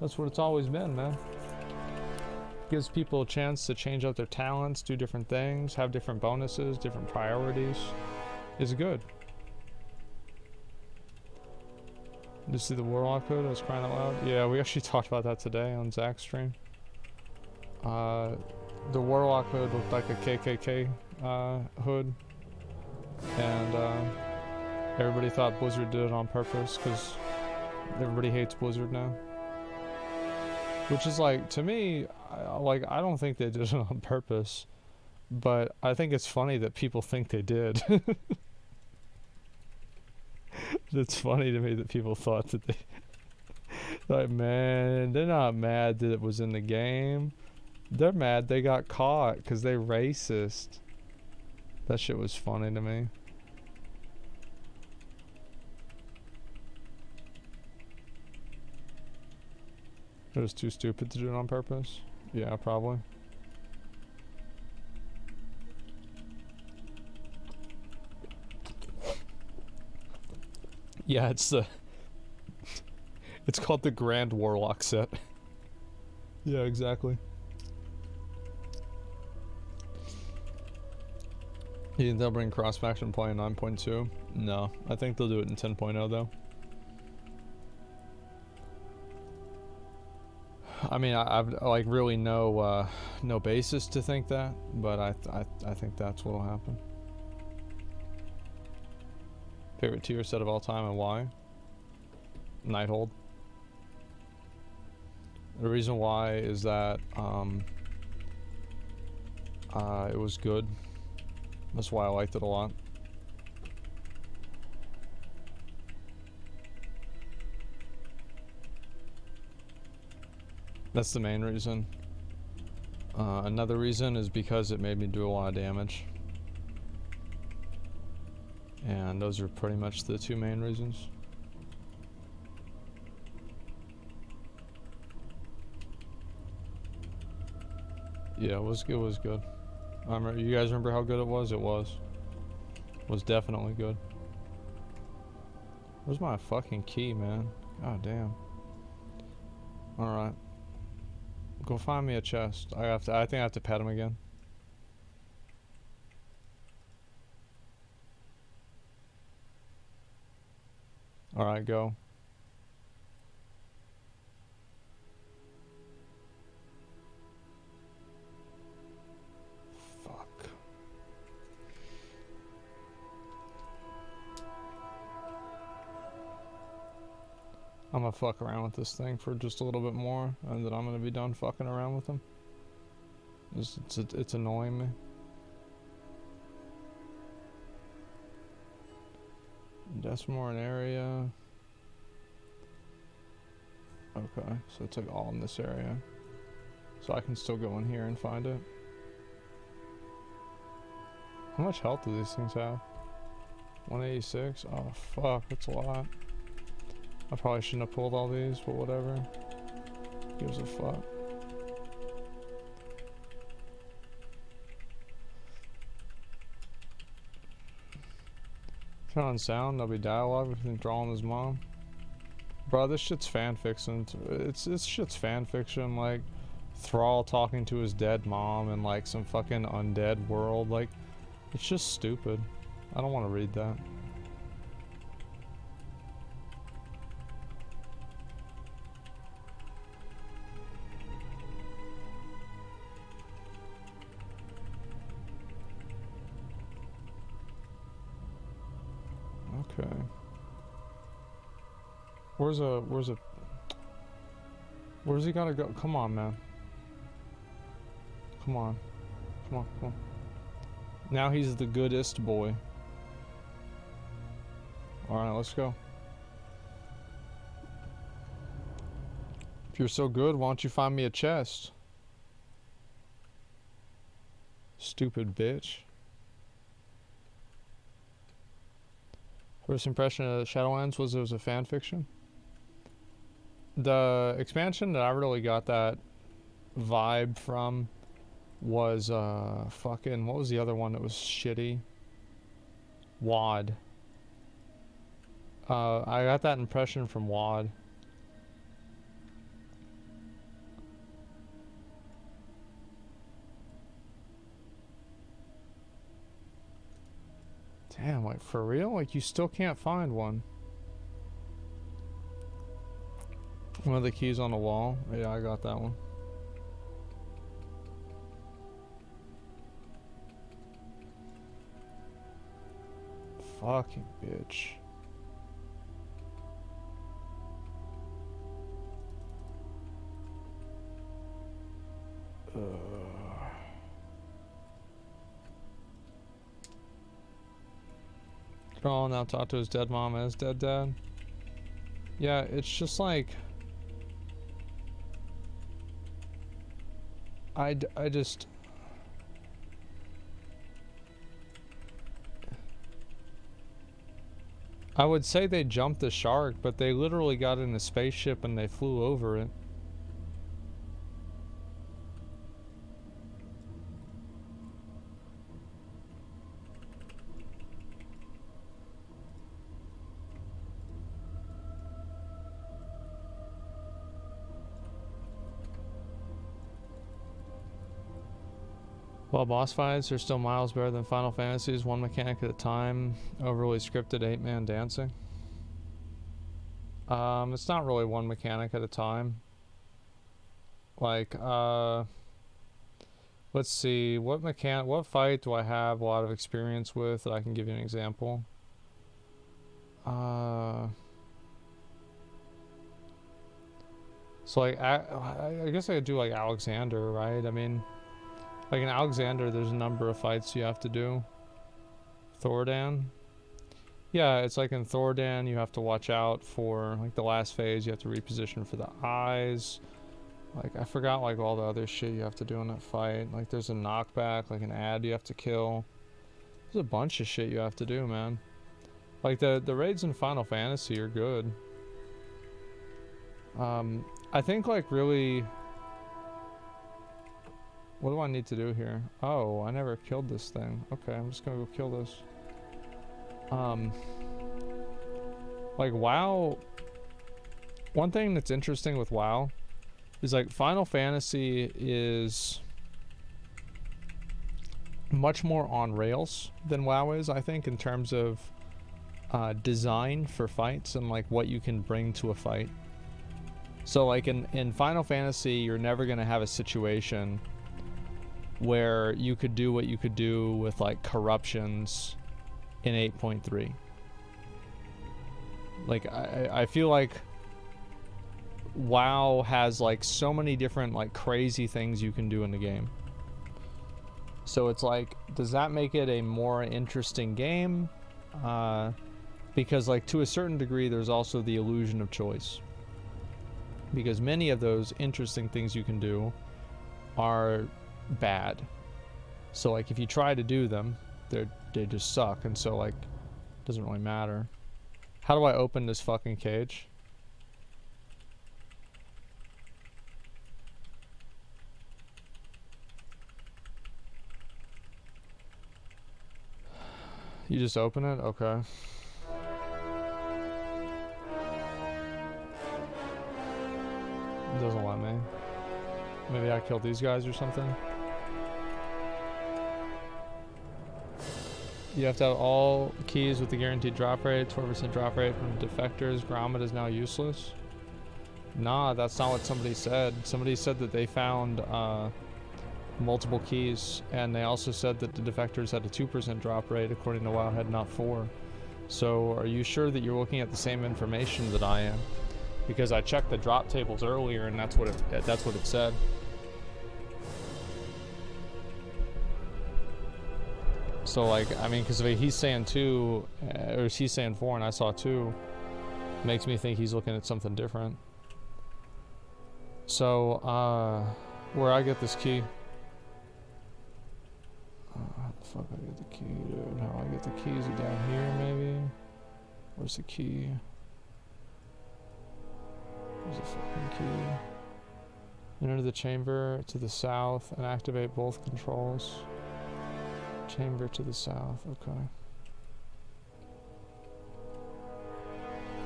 That's what it's always been, man. Gives people a chance to change up their talents, do different things, have different bonuses, different priorities. It's good. Did you see the Warlock hood? I was crying out loud. Yeah, we actually talked about that today on Zach's stream. The Warlock hood looked like a KKK hood. And everybody thought Blizzard did it on purpose because everybody hates Blizzard now. Which is like, to me, I don't think they did it on purpose. But I think it's funny that people think they did. It's funny to me that people thought that they... Like, man, they're not mad that it was in the game. They're mad they got caught because they're racist. That shit was funny to me. It was too stupid to do it on purpose? Yeah, probably. Yeah, it's called the Grand Warlock set. Yeah, exactly. You think they'll bring cross-faction play in 9.2? No, I think they'll do it in 10.0 though. I mean, I've like really no basis to think that, but I think that's what'll happen. Favorite tier set of all time and why? Nighthold. The reason why is that it was good. That's why I liked it a lot. That's the main reason. Another reason is because it made me do a lot of damage. And those are pretty much the 2 main reasons. Yeah, it was good. I remember, you guys remember how good it was? It was definitely good. Where's my fucking key, man? God damn. Alright. Go find me a chest. I think I have to pet him again. Alright, go. Fuck. I'm gonna fuck around with this thing for just a little bit more, and then I'm gonna be done fucking around with him. It's annoying me. Decimal an area. Okay, so it's like all in this area. So I can still go in here and find it. How much health do these things have? 186? Oh fuck, that's a lot. I probably shouldn't have pulled all these, but whatever. Gives a fuck. Turn on sound, there'll be dialogue between Thrall and his mom. Bro, this shit's fanfiction. This shit's fanfiction, like Thrall talking to his dead mom in like some fucking undead world. Like, it's just stupid. I don't want to read that. Okay. Where's he gotta go? Come on, man. Come on. Come on, come on. Now he's the goodest boy. Alright, let's go. If you're so good, why don't you find me a chest? Stupid bitch. First impression of Shadowlands was it was a fan fiction. The expansion that I really got that vibe from was fucking, what was the other one that was shitty? WoD. I got that impression from WoD. Damn, like for real? Like you still can't find one. One of the keys on the wall? Yeah, I got that one. Fucking bitch. Crawl now talk to his dead mom and his dead dad. Yeah, it's just like I just I would say they jumped the shark, but they literally got in a spaceship and they flew over it. While boss fights are still miles better than Final Fantasies, one mechanic at a time, overly scripted 8-man dancing. It's not really one mechanic at a time. Like, let's see, what fight do I have a lot of experience with that I can give you an example? So like, I guess I could do like Alexander, right? I mean, like in Alexander, there's a number of fights you have to do. Thordan. Yeah, it's like in Thordan, you have to watch out for, like the last phase, you have to reposition for the eyes. Like, I forgot like all the other shit you have to do in that fight. Like there's a knockback, like an ad you have to kill. There's a bunch of shit you have to do, man. Like the raids in Final Fantasy are good. I think like really... What do I need to do here? Oh, I never killed this thing. Okay, I'm just gonna go kill this. Like WoW, one thing that's interesting with WoW is like Final Fantasy is much more on rails than WoW is, I think, in terms of design for fights and like what you can bring to a fight. So like in Final Fantasy, you're never going to have a situation where you could do what you could do with like corruptions in 8.3. Like I feel like WoW has like so many different like crazy things you can do in the game. So it's like, does that make it a more interesting game? Because like to a certain degree, there's also the illusion of choice. Because many of those interesting things you can do are bad. So like if you try to do them, they just suck, and so like it doesn't really matter. How do I open this fucking cage? You just open it? Okay. It doesn't let me. Maybe I killed these guys or something. You have to have all keys with the guaranteed drop rate, 12% drop rate from defectors. Grommet is now useless. Nah, that's not what somebody said. Somebody said that they found multiple keys, and they also said that the defectors had a 2% drop rate according to Wowhead, not 4. So are you sure that you're looking at the same information that I am? Because I checked the drop tables earlier, and that's what it said. So like, I mean, because if he's saying 2, or he's saying 4, and I saw 2, makes me think he's looking at something different. So, where I get this key? How the fuck I get the key, dude? How I get the keys are down here, maybe? Where's the key? Where's the fucking key? Enter the chamber to the south and activate both controls. Chamber to the south, okay.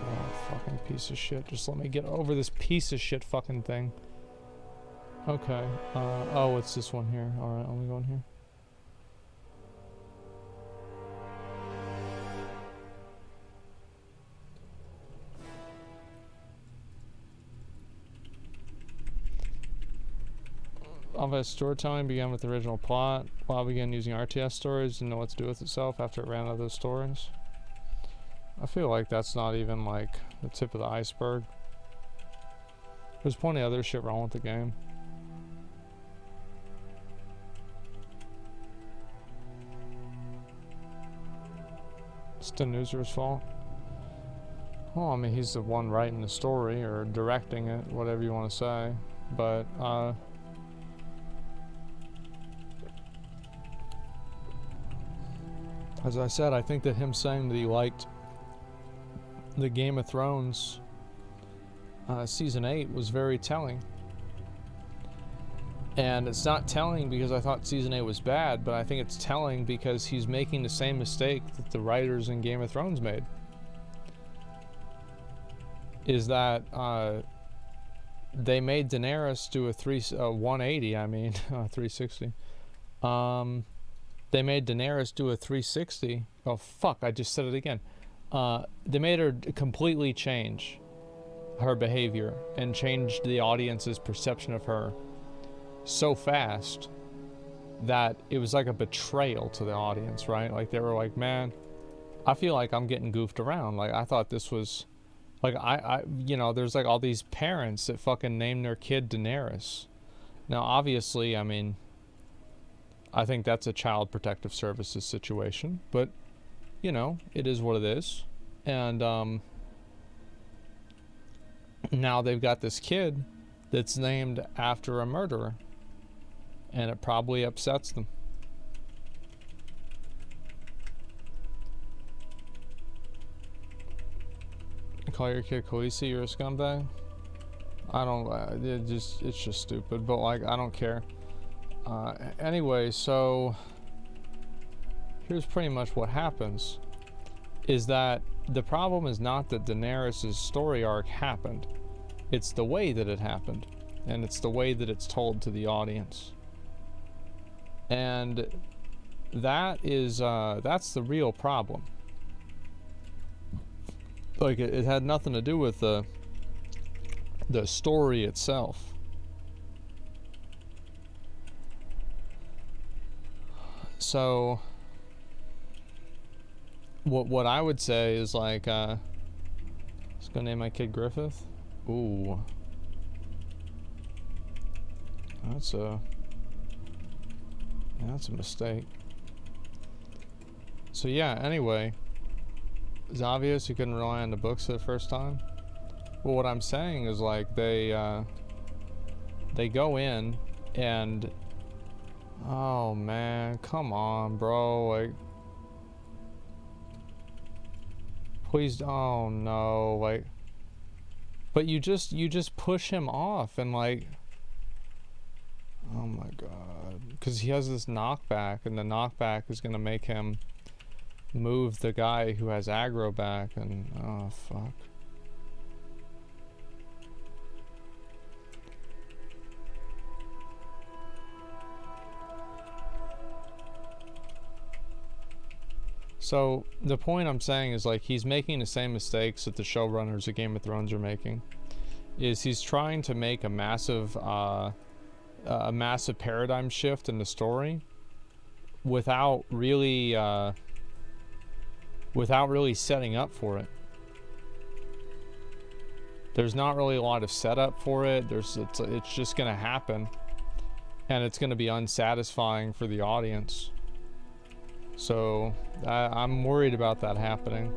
Oh, fucking piece of shit. Just let me get over this piece of shit fucking thing. Okay. Oh, it's this one here. Alright, let me go in here. Alpha storytelling began with the original plot. WoW began using RTS stories, didn't know what to do with itself after it ran out of those stories. I feel like that's not even like the tip of the iceberg. There's plenty of other shit wrong with the game. It's the user's fault. Well, I mean, he's the one writing the story or directing it, whatever you want to say. But, as I said, I think that him saying that he liked the Game of Thrones Season 8 was very telling. And it's not telling because I thought Season 8 was bad, but I think it's telling because he's making the same mistake that the writers in Game of Thrones made. Is that they made Daenerys do a 180, I mean, 360. They made Daenerys do a 360. Oh, fuck, I just said it again. They made her completely change her behavior and changed the audience's perception of her so fast that it was like a betrayal to the audience, right? Like, they were like, man, I feel like I'm getting goofed around. Like, I thought this was... Like, you know, there's like all these parents that fucking named their kid Daenerys. Now, obviously, I mean... I think that's a Child Protective Services situation, but, you know, it is what it is. And, now they've got this kid that's named after a murderer, and it probably upsets them. Call your kid Khaleesi, you're a scumbag? I don't, it's just stupid, but, like, I don't care. Anyway, so here's pretty much what happens, is that the problem is not that Daenerys' story arc happened, it's the way that it happened. and it's the way that it's told to the audience. And that is, that's the real problem. Like, it had nothing to do with the story itself. So, what I would say is like, let's go name my kid Griffith. Ooh. That's a mistake. So yeah, anyway, it's obvious you couldn't rely on the books the first time. Well, what I'm saying is like they go in and, oh man, come on, bro, like, please, oh no, like, but you just push him off and like, oh my god, because he has this knockback, and the knockback is gonna make him move the guy who has aggro back, and oh fuck. So the point I'm saying is like he's making the same mistakes that the showrunners of Game of Thrones are making. Is he's trying to make a massive paradigm shift in the story without really setting up for it. There's not really a lot of setup for it. It's just gonna happen, and it's gonna be unsatisfying for the audience. So I'm worried about that happening.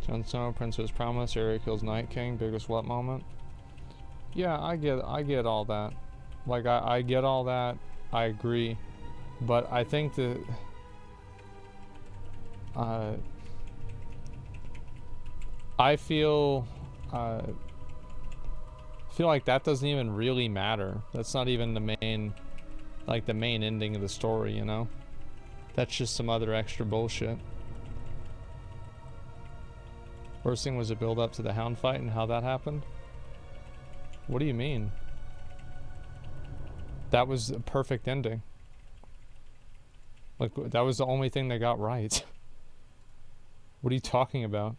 Jon Snow, Princess Promise, Arya kills Night King, biggest what moment? Yeah, I get all that. Like, I get all that. I agree. But I think that I feel like that doesn't even really matter. That's not even the main ending of the story, you know? That's just some other extra bullshit. Worst thing was a build up to the Hound fight and how that happened. What do you mean? That was a perfect ending. Like, that was the only thing they got right. What are you talking about?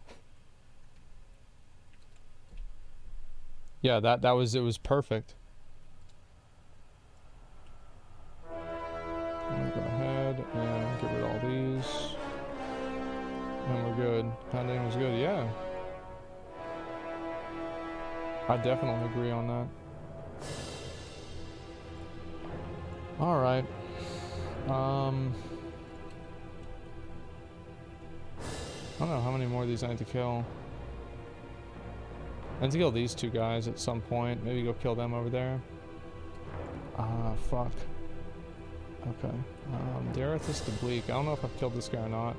Yeah, it was perfect. I'm gonna go ahead and get rid of all these. And we're good. Ending was good, yeah. I definitely agree on that. Alright. I don't know how many more of these I need to kill. I need to kill these two guys at some point. Maybe go kill them over there. Ah, fuck. Okay. Darethus the Bleak. I don't know if I've killed this guy or not.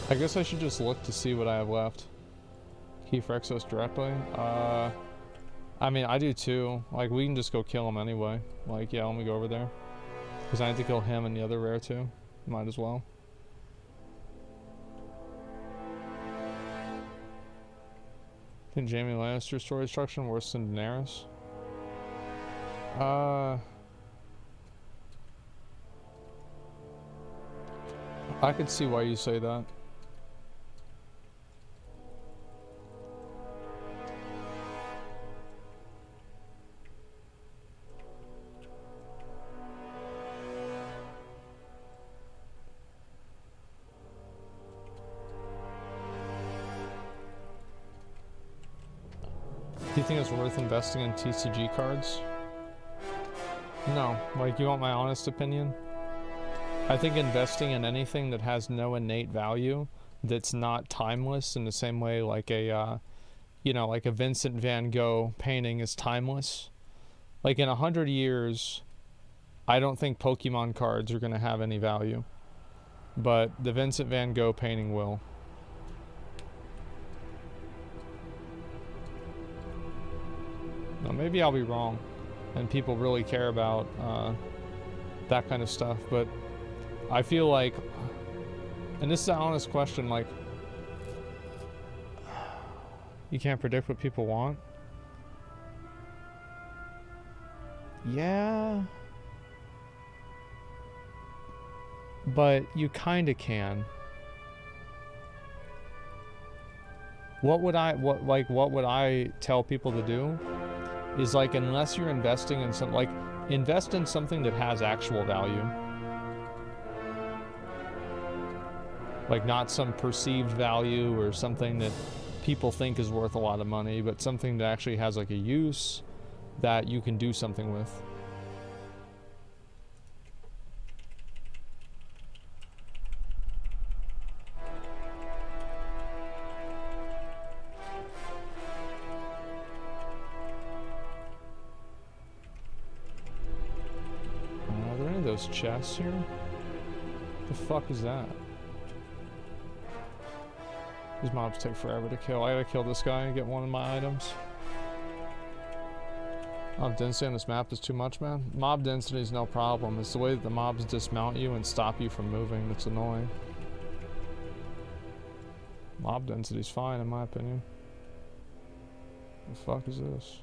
I guess I should just look to see what I have left. Key for Exos directly? I mean, I do too. Like, we can just go kill him anyway. Like, yeah, let me go over there. Because I need to kill him and the other rare too. Might as well. I think Jaime Lannister's story structure worse than Daenerys. I could see why you say that. Do you think it's worth investing in TCG cards? No. Like, you want my honest opinion? I think investing in anything that has no innate value, that's not timeless in the same way like a, you know, like a Vincent van Gogh painting is timeless. Like, in 100 years, I don't think Pokemon cards are going to have any value. But the Vincent van Gogh painting will. Now, maybe I'll be wrong, and people really care about that kind of stuff, but I feel like, and this is an honest question, like, you can't predict what people want? Yeah. But you kinda can. What would I tell people to do? Is like, unless you're investing in some, like, invest in something that has actual value. Like, not some perceived value or something that people think is worth a lot of money, but something that actually has like a use that you can do something with. Are there any of those chests here? The fuck is that? These mobs take forever to kill. I gotta kill this guy and get one of my items. Mob density on this map is too much, man. Mob density is no problem. It's the way that the mobs dismount you and stop you from moving that's annoying. Mob density is fine in my opinion. The fuck is this?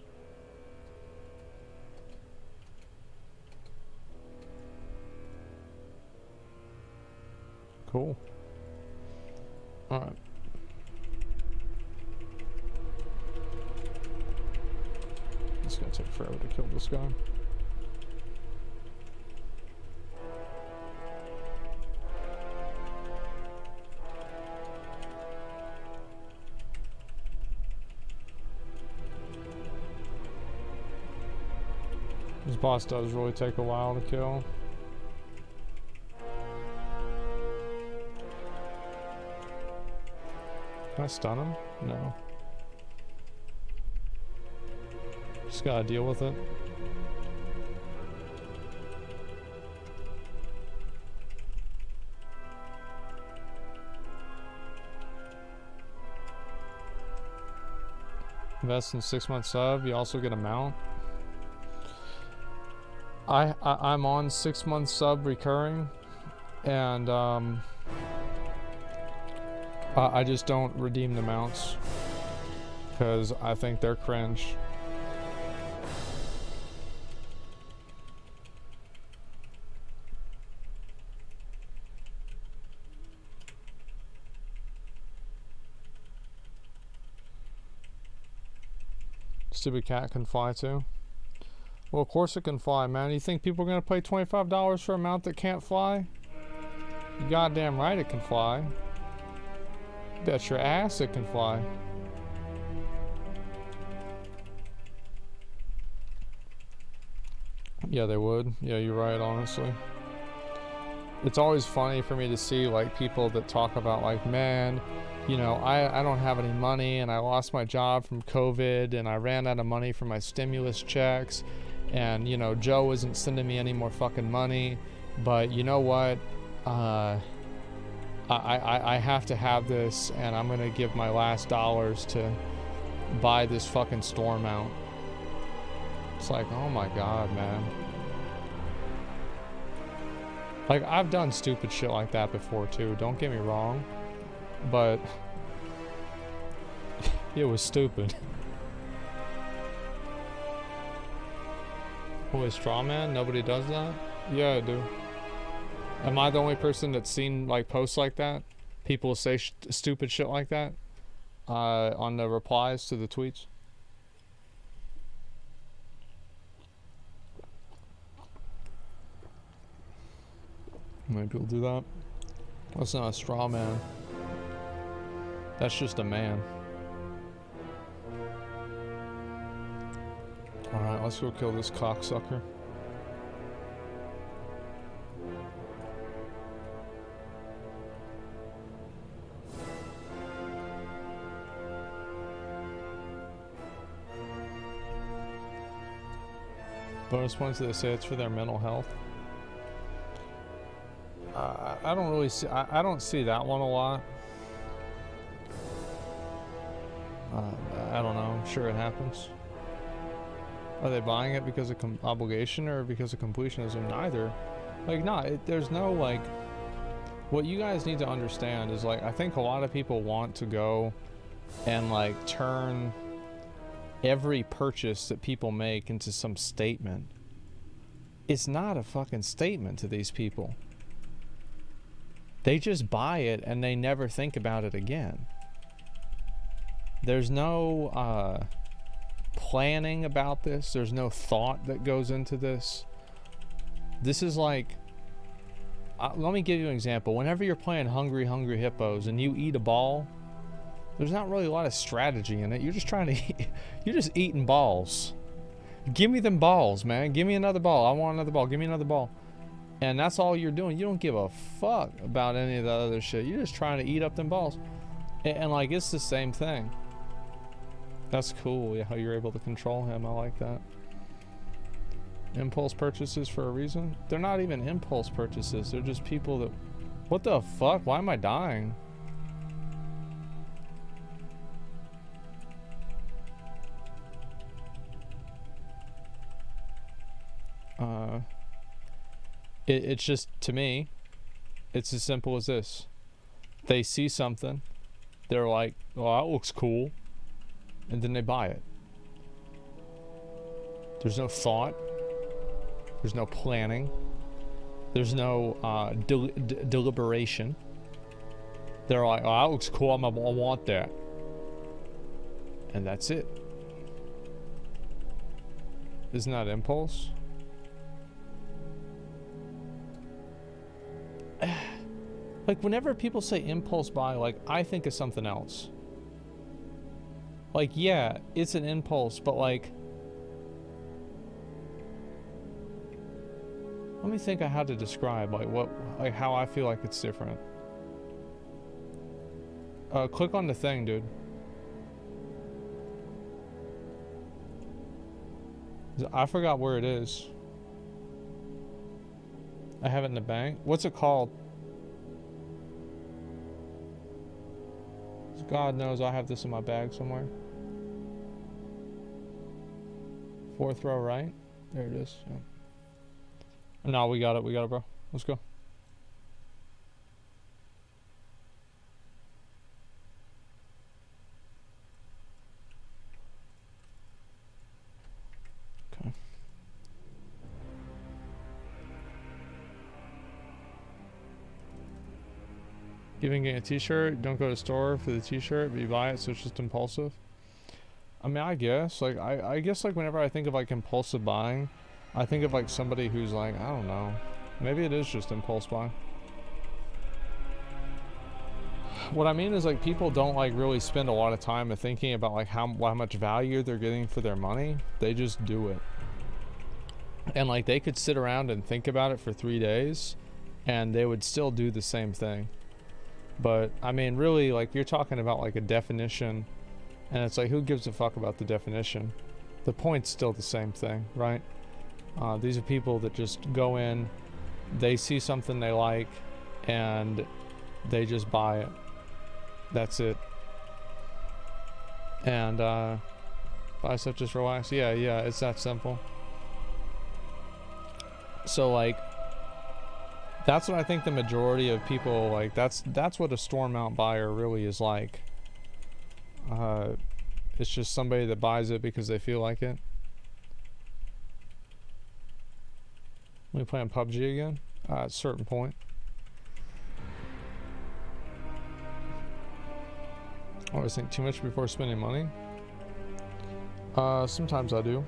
Cool. Alright. It's gonna take forever to kill this guy. This boss does really take a while to kill. Can I stun him? No. Just gotta deal with it. Invest in 6-month sub, you also get a mount. I'm on 6-month sub recurring, and I just don't redeem the mounts because I think they're cringe. Stupid cat can fly too. Well, of course it can fly, man. You think people are gonna pay $25 for a mount that can't fly? You goddamn right it can fly. Bet your ass it can fly. Yeah, they would. Yeah, you're right, honestly. It's always funny for me to see like people that talk about like, man, you know, I don't have any money and I lost my job from COVID and I ran out of money for my stimulus checks and, you know, Joe isn't sending me any more fucking money, but you know what? I have to have this and I'm gonna give my last dollars to buy this fucking store mount. It's like, oh my god, man. Like, I've done stupid shit like that before too, don't get me wrong, but it was stupid. Holy straw man, nobody does that? Yeah, I do. Am I the only person that's seen like posts like that? People say stupid shit like that on the replies to the tweets? Many people do that. That's not a straw man. That's just a man. Alright, let's go kill this cocksucker. Bonus points, they say it's for their mental health. I don't really see, I don't see that one a lot. I don't know, I'm sure it happens. Are they buying it because of obligation or because of completionism? Neither. Like, there's no, like, what you guys need to understand is, like, I think a lot of people want to go and, like, turn every purchase that people make into some statement. It's not a fucking statement to these people. They just buy it and they never think about it again. There's no planning about this. There's no thought that goes into this. This is like, let me give you an example. Whenever you're playing Hungry Hungry Hippos and you eat a ball, there's not really a lot of strategy in it. You're just trying to eat, you're just eating balls. Give me them balls, man. Give me another ball. I want another ball. Give me another ball. And that's all you're doing. You don't give a fuck about any of the other shit. You're just trying to eat up them balls. And like, it's the same thing. That's cool, yeah, how you're able to control him. I like that. Impulse purchases for a reason? They're not even impulse purchases. They're just people that... What the fuck? Why am I dying? It's just, to me, it's as simple as this. They see something. They're like, oh, that looks cool. And then they buy it. There's no thought. There's no planning. There's no deliberation. They're like, oh, that looks cool. I want that. And that's it. Isn't that impulse? Like, whenever people say impulse buy, like, I think of something else. Like, yeah, it's an impulse, but like, let me think of how to describe, like, what, like, how I feel like it's different. Click on the thing, dude. I forgot where it is. I have it in the bank. What's it called? God knows I have this in my bag somewhere. Fourth row right. There it is. Yeah. No, we got it, bro. Let's go. Okay. Giving a t-shirt, don't go to the store for the t-shirt, but you buy it, so it's just impulsive. I mean, I guess, like, I guess, like, whenever I think of, like, impulsive buying, I think of, like, somebody who's, like, I don't know, maybe it is just impulse buying. What I mean is, like, people don't, like, really spend a lot of time thinking about, like, how much value they're getting for their money. They just do it. And, like, they could sit around and think about it for 3 days, and they would still do the same thing. But, I mean, really, like, you're talking about, like, a definition, and it's like, who gives a fuck about the definition? The point's still the same thing, right? These are people that just go in, they see something they like, and they just buy it. That's it. And, buy stuff, just relax. Yeah, it's that simple. So, like, that's what I think the majority of people, like, that's what a store mount buyer really is like. It's just somebody that buys it because they feel like it. We playing PUBG again? At a certain point. I always think too much before spending money. Sometimes I do.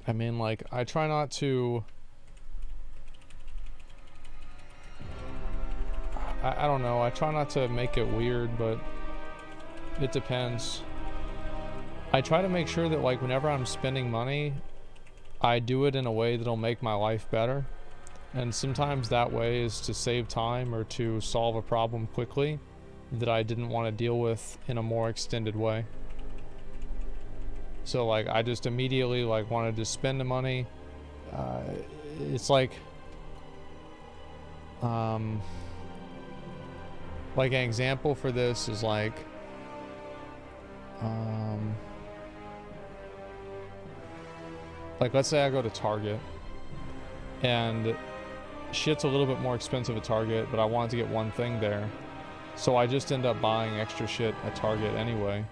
I mean, like, I try not to... I don't know, I try not to make it weird, but it depends. I try to make sure that, like, whenever I'm spending money, I do it in a way that'll make my life better. And sometimes that way is to save time or to solve a problem quickly that I didn't want to deal with in a more extended way. So, like, I just immediately, like, wanted to spend the money. It's like Like an example for this is like, let's say I go to Target and shit's a little bit more expensive at Target, but I wanted to get one thing there. So I just end up buying extra shit at Target anyway,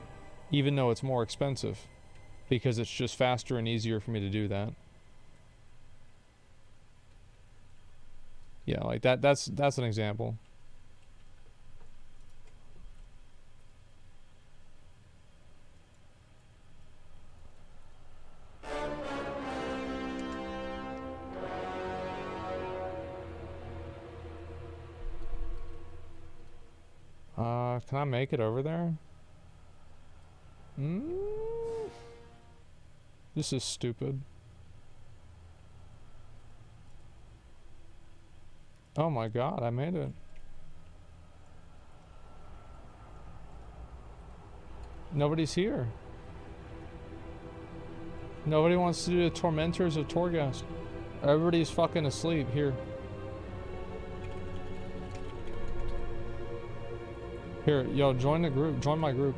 even though it's more expensive, because it's just faster and easier for me to do that. Yeah, like that's an example. Can I make it over there? This is stupid. Oh my god, I made it. Nobody's here. Nobody wants to do the Tormentors of Torghast. Everybody's fucking asleep here. Here, yo, join the group. Join my group.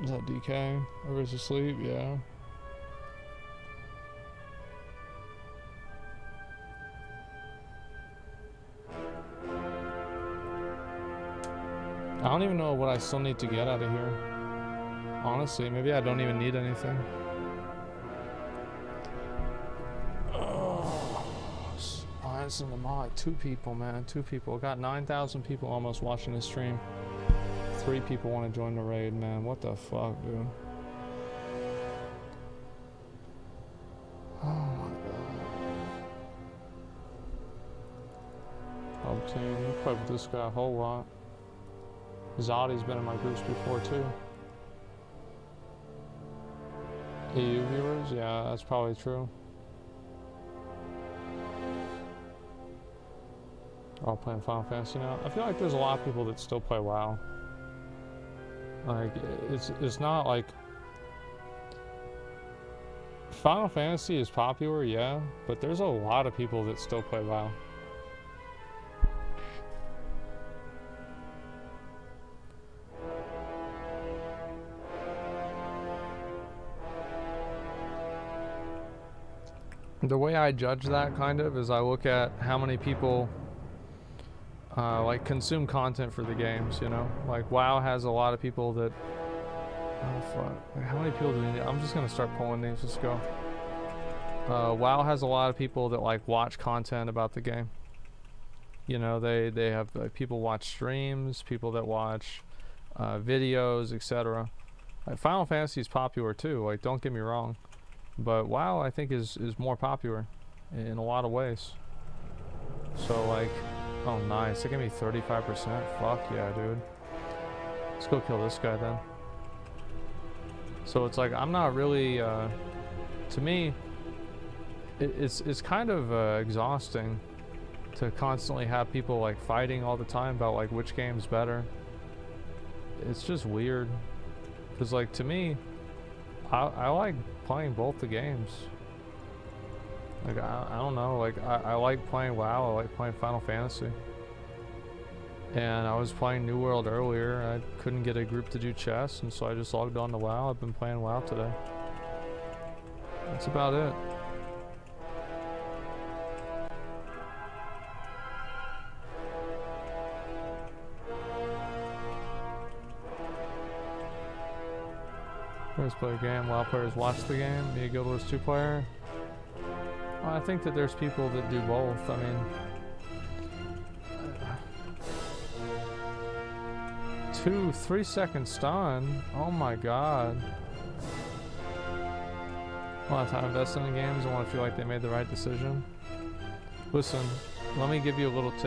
Is that DK? Everybody's asleep? Yeah. I don't even know what I still need to get out of here. Honestly, maybe I don't even need anything. Alliance in the mod. 2 people, man. 2 people. Got 9,000 people almost watching this stream. 3 people want to join the raid, man. What the fuck, dude? Oh my god. Hub team. You played with this guy a whole lot. Zodi's been in my groups before too. EU viewers? Yeah, that's probably true. All playing Final Fantasy now. I feel like there's a lot of people that still play WoW. Like, it's not like... Final Fantasy is popular, yeah, but there's a lot of people that still play WoW. The way I judge that kind of is I look at how many people like consume content for the games, you know? Like WoW has a lot of people that, oh fuck, like, how many people do we need? I'm just gonna start pulling names, let's go. WoW has a lot of people that like watch content about the game. You know, they have people watch streams, people that watch videos, etc. Like, Final Fantasy is popular too, like don't get me wrong. But WoW, I think, is more popular in a lot of ways. So, like, oh, nice. They give me 35%. Fuck yeah, dude. Let's go kill this guy then. So it's like, I'm not really, to me, it's kind of exhausting to constantly have people, like, fighting all the time about, like, which game's better. It's just weird. Because, like, to me, I like playing both the games. Like, I don't know, like, I like playing WoW, I like playing Final Fantasy. And I was playing New World earlier, I couldn't get a group to do chess, and so I just logged on to WoW. I've been playing WoW today. That's about it. Players play a game while players watch the game. Be a Guild Wars 2 player. Well, I think that there's people that do both. I mean, 3-second stun. Oh my god. A lot of time invested in games. I want to feel like they made the right decision. Listen, let me give you a little tip.